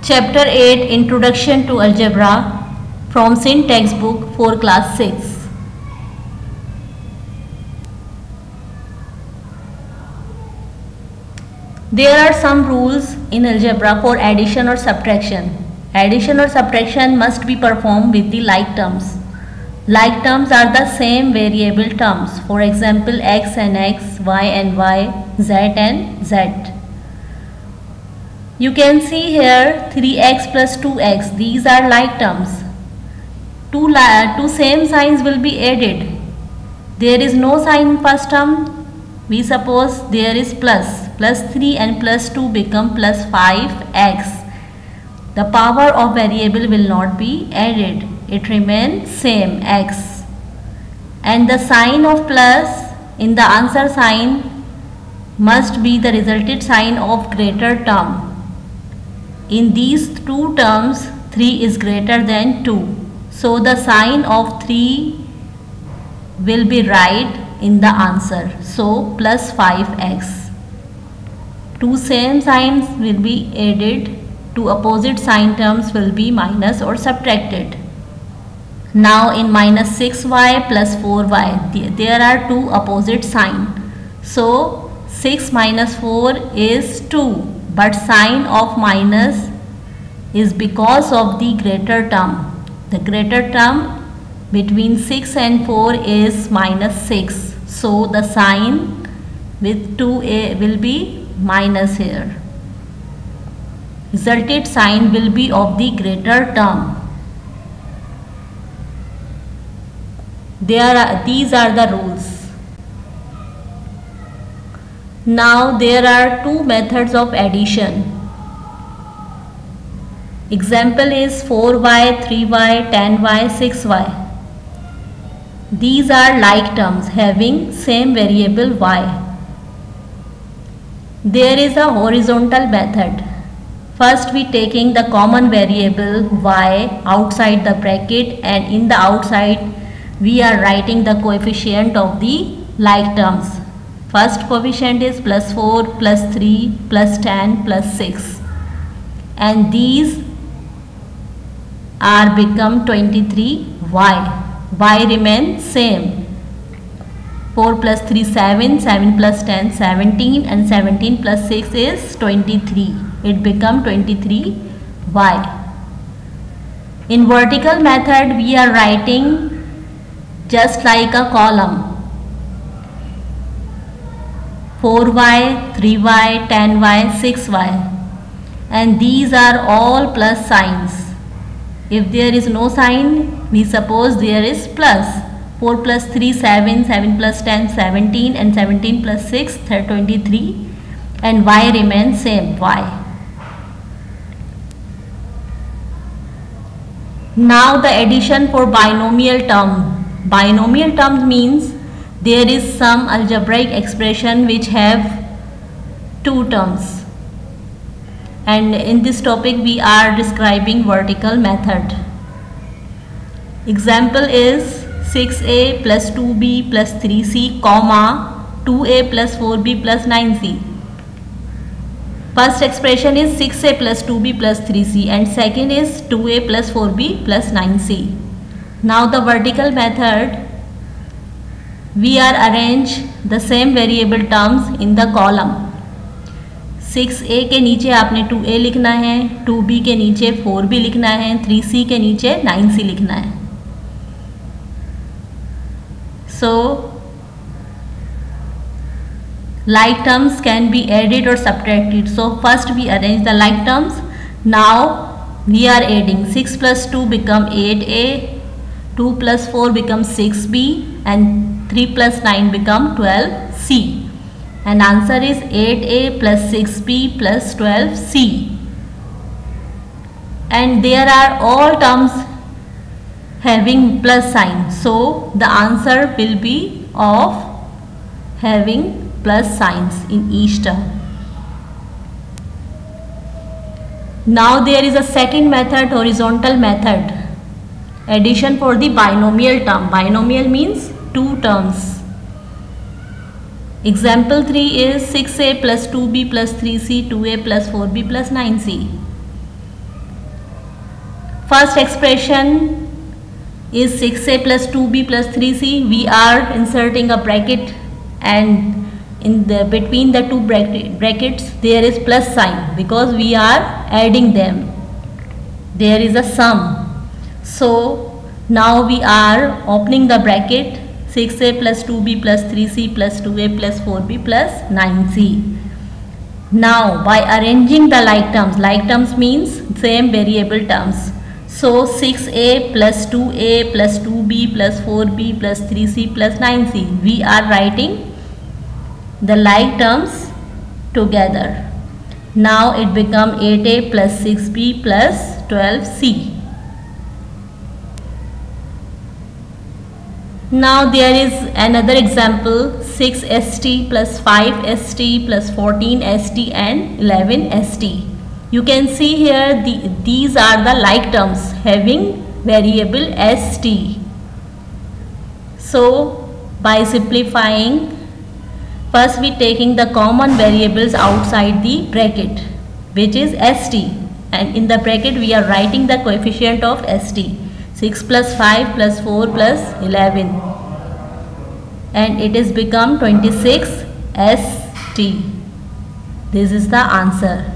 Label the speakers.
Speaker 1: Chapter 8 Introduction to Algebra from SIN textbook for class 6. There are some rules in algebra for addition or subtraction. Addition or subtraction must be performed with the like terms. Like terms are the same variable terms. For example, x and x, y and y, z and z. You can see here 3x plus 2x. These are like terms. Two same signs will be added. There is no sign in first term. We suppose there is plus. Plus 3 and plus 2 become plus 5x. The power of variable will not be added. It remains same, x. And the sign of plus in the answer sign must be the resulted sign of greater term. In these two terms, 3 is greater than 2. So the sign of 3 will be right in the answer. So plus 5x. Two same signs will be added. Two opposite sign terms will be minus or subtracted. Now in minus 6y plus 4y, there are two opposite signs. So 6 minus 4 is 2. But sign of minus is because of the greater term. The greater term between 6 and 4 is minus 6. So the sign with 2a will be minus here. Resulted sign will be of the greater term. These are the rules. Now there are two methods of addition. Example is 4y, 3y, 10y, 6y. These are like terms having same variable y. There is a horizontal method. First we taking the common variable y outside the bracket, and in the outside we are writing the coefficient of the like terms. First coefficient is plus 4, plus 3, plus 10, plus 6. And these are become 23y. Y remains same. 4 plus 3, 7, 7 plus 10, 17, and 17 plus 6 is 23. It become 23y. In vertical method, we are writing just like a column. 4y, 3y, 10y, 6y, and these are all plus signs. If there is no sign, we suppose there is plus. 4 plus 3, 7, 7 plus 10, 17, and 17 plus 6, 23, and y remains same, y. Now the addition for binomial term. Binomial term means there is some algebraic expression which have two terms, and in this topic we are describing vertical method. Example is 6a plus 2b plus 3c comma 2a plus 4b plus 9c. First expression is 6a plus 2b plus 3c, and second is 2a plus 4b plus 9c. Now the vertical method, we are arrange the same variable terms in the column. 6a के नीचे आपने 2a लिखना है, 2b के नीचे 4b लिखना है, 3c के नीचे 9c लिखना है. So like terms can be added or subtracted. So first we arrange the like terms. Now we are adding 6 plus 2 become 8a, 2 plus 4 becomes 6b, and 3 plus 9 become 12c. And answer is 8a plus 6b plus 12c. And there are all terms having plus sign. So the answer will be of having plus signs in each term. Now there is a second method, horizontal method. Addition for the binomial term. Binomial means two terms. Example 3 is 6a plus 2b plus 3c, 2a plus 4b plus 9c. First expression is 6a plus 2b plus 3c. We are inserting a bracket, and in the between the two brackets there is plus sign because we are adding them. There is a sum. So now we are opening the bracket, 6a plus 2b plus 3c plus 2a plus 4b plus 9c. Now by arranging the like terms means same variable terms. So 6a plus 2a plus 2b plus 4b plus 3c plus 9c, we are writing the like terms together. Now it becomes 8a plus 6b plus 12c. Now there is another example, 6st plus 5st plus 14st and 11st. You can see here these are the like terms having variable st. So by simplifying, first we taking the common variables outside the bracket, which is st, and in the bracket we are writing the coefficient of st, 6 plus 5 plus 4 plus 11, and it is become 26 st. This is the answer.